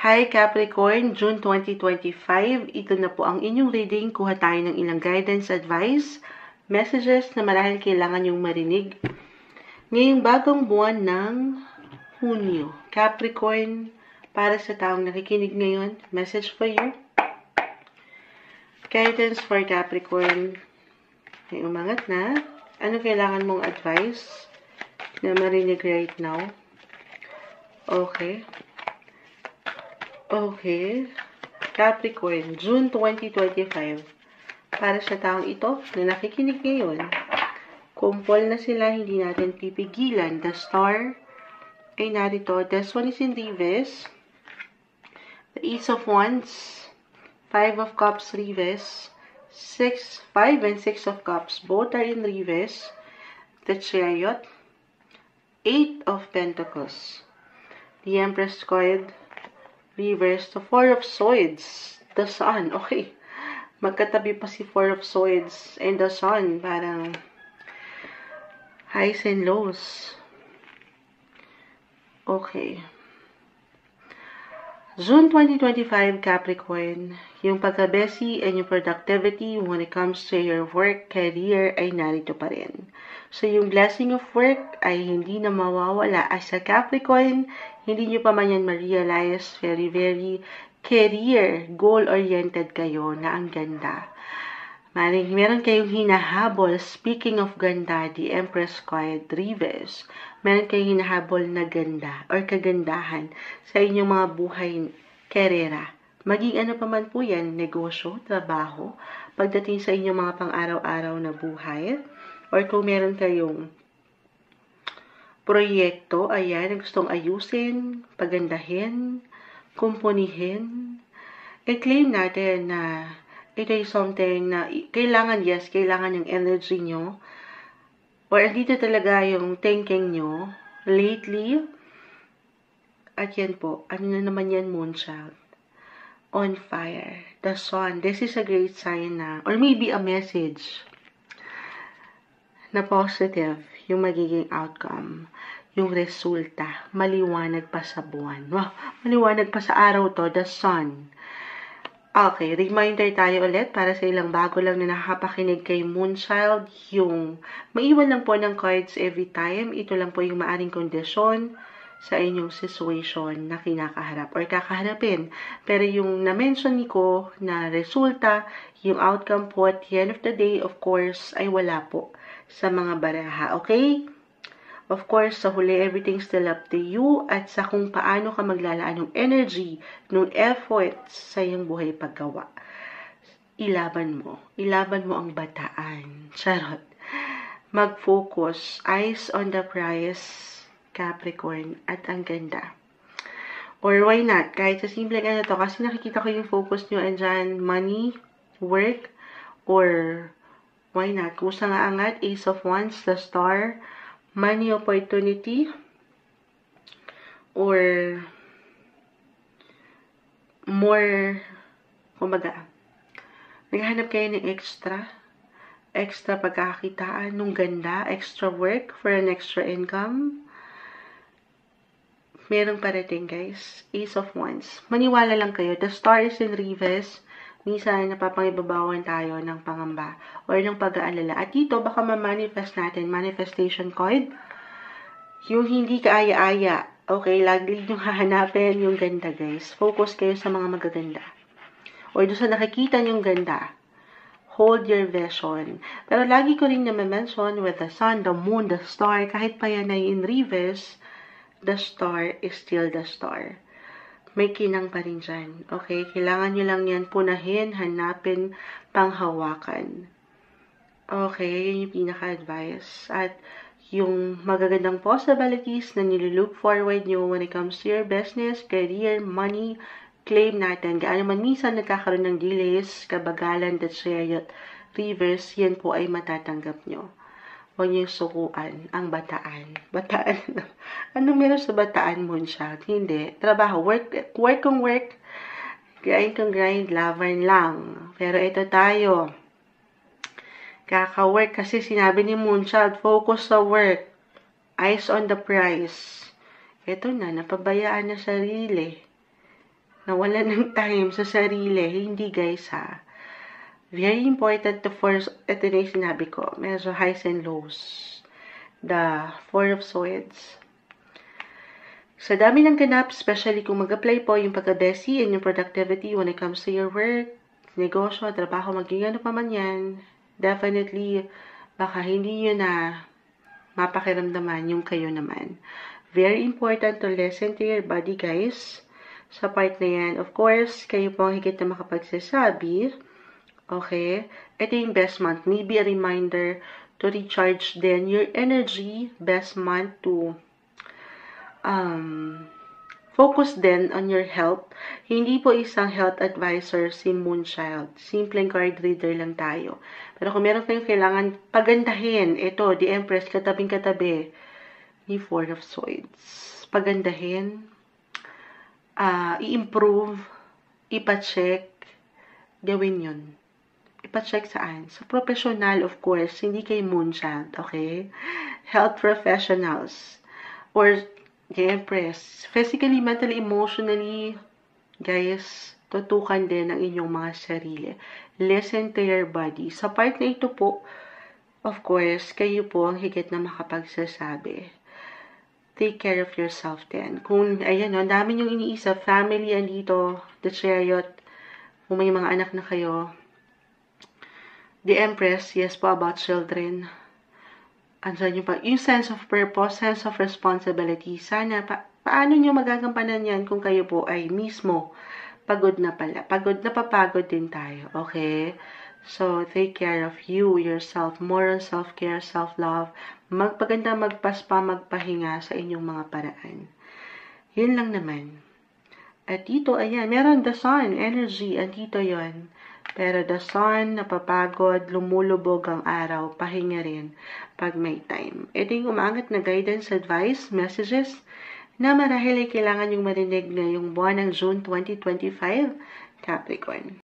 Hi Capricorn, June 2025. Ito na po ang inyong reading. Kuha tayo ng ilang guidance, advice, messages na marahil kailangan yung marinig ngayong bagong buwan ng Hunyo. Capricorn, para sa taong nakikinig ngayon, message for you. Guidance for Capricorn. May umangat na. Ano kailangan mong advice na marinig right now? Okay. Capricorn, June 2025. Para sa taong ito na nakikinig ngayon, kumpol na sila, hindi natin pipigilan. The star ay narito. This one is in reverse. The Ace of Wands, 5 of Cups reverse, 5 and 6 of Cups, both are in reverse. The Chariot, 8 of Pentacles, the Empress card, reverse, the 4 of Swords, the Sun. Okay, magkatabi pa si 4 of Swords and the Sun, parang highs and lows. Okay. June 2025, Capricorn, yung pagka-busy and yung productivity when it comes to your work, career, ay narito pa rin. So, yung blessing of work ay hindi na mawawala. As a Capricorn, hindi nyo pa man yan ma-realize, very, very career, goal-oriented kayo na ang ganda. Meron kayong hinahabol, speaking of ganda, the Empress card, reverse. Meron kayong hinahabol na ganda or kagandahan sa inyong mga buhay, karera. Maging ano pa man po yan, negosyo, trabaho, pagdating sa inyong mga pang-araw-araw na buhay, or kung meron kayong proyekto, ayan, gustong ayusin, pagandahin, kumpunihin, i-claim natin na ito ay something na kailangan, yes, kailangan yung energy nyo, or dito talaga yung thinking nyo, lately, at yan po, ano na naman yan, Moonchild, on fire, the Sun, this is a great sign na, or maybe a message, na positive, yung magiging outcome, yung resulta, maliwanag pa sa buwan, maliwanag pa sa araw to, the Sun. Okay, reminder tayo ulit para sa ilang bago lang na nakakapakinig kay Moonchild, yung maiwan lang po ng cards every time. Ito lang po yung maaring kondisyon sa inyong situation na kinakaharap or kakaharapin. Pero yung na-mention ko na resulta, yung outcome po at the end of the day, of course, ay wala po sa mga baraha. Okay? Of course, sa huli, everything's still up to you at sa kung paano ka maglalaan ng energy, ng effort sa iyong buhay paggawa. Ilaban mo ang bataan. Charot. Mag-focus, eyes on the prize, Capricorn, at ang ganda. Or why not? Kahit sa simple ano to, kasi nakikita ko yung focus nyo andyan, money, work, or why not? Kusa nga angat, Ace of Wands, the Star, money opportunity, or more, kumbaga, naghahanap kayo ng extra pagkakakitaan, nung ganda, extra work for an extra income. Merong parating, guys. Ace of Wands. Maniwala lang kayo. The Star is in reverse. Minsan, napapangibabawan tayo ng pangamba or ng pag-aalala. At dito, baka ma-manifest natin, manifestation card, yung hindi kaaya-aya. Okay, lagi nyo hahanapin yung ganda, guys. Focus kayo sa mga magaganda. Or doon sa nakikita yung ganda, hold your vision. Pero lagi ko rin na-mention with the sun, the moon, the star, kahit pa yan ay in reverse, the star is still the star. May kinang pa rin dyan. Okay? Kailangan nyo lang yan punahin, hanapin, panghawakan. Okay? Yun yung pinaka-advice. At yung magagandang possibilities na nilulook forward nyo when it comes to your business, career, money, claim natin. Gaano man minsan nagkakaroon ng delays, kabagalan, the Chariot, reverse, yan po ay matatanggap nyo. Huwag nyo sukuan ang bataan. Bataan. Anong meron sa bataan, Moonchild? Hindi. Trabaho. Work. Grind kang grind. Laban lang. Pero ito tayo. Kaka-work kasi sinabi ni Moonchild, focus sa work. Eyes on the prize. Ito na, napabayaan na sarili. nawalan ng time sa sarili. Hindi guys ha. Very important to force, ito na yung sinabi ko, medyo highs and lows. The Four of Swords. Sa dami ng ganap, especially kung mag-apply po yung pagka-busy and yung productivity when it comes to your work, negosyo, trabaho, maging ano pa man yan, definitely, baka hindi nyo na mapakiramdaman yung kayo naman. Very important to listen to your body, guys. Sa part na yan, of course, kayo po ang higit na makapagsasabi. Okay? Ito yung best month. Maybe a reminder to recharge then your energy. Best month to focus then on your health. Hindi po isang health advisor si Moonchild. Simpleng card reader lang tayo. Pero kung meron kayong kailangan pagandahin, ito, the Empress, katabing-katabi ni Four of Swords. Pagandahin, i-improve, ipa-check, gawin yun. Ipa-check saan? Sa professional, of course, hindi kay Moonchild, okay? Health professionals, or the Empress, physically, mentally, emotionally, guys, tutukan din ang inyong mga sarili. Listen to your body. Sa part na ito po, of course, kayo po ang higit na makapagsasabi. Take care of yourself then. Kung, ayan, ang dami niyong iniisip, family, andito, the Chariot, kung may mga anak na kayo, the Empress, yes po, about children. Andyan yung sense of purpose, sense of responsibility. Sana, paano nyo magagampanan yan kung kayo po ay mismo pagod na pala. Napapagod din tayo, okay? So, take care of you, yourself, more on self-care, self-love. Magpaganda, magpaspa, magpahinga sa inyong mga paraan. Yun lang naman. At dito, ayan, meron the sun, energy, andito yon. Pero the sun, napapagod, lumulubog ang araw, pahinga rin pag may time. Ito yung umangat na guidance, advice, messages na marahil ay kailangan yung marinig ngayong buwan ng June 2025, Capricorn.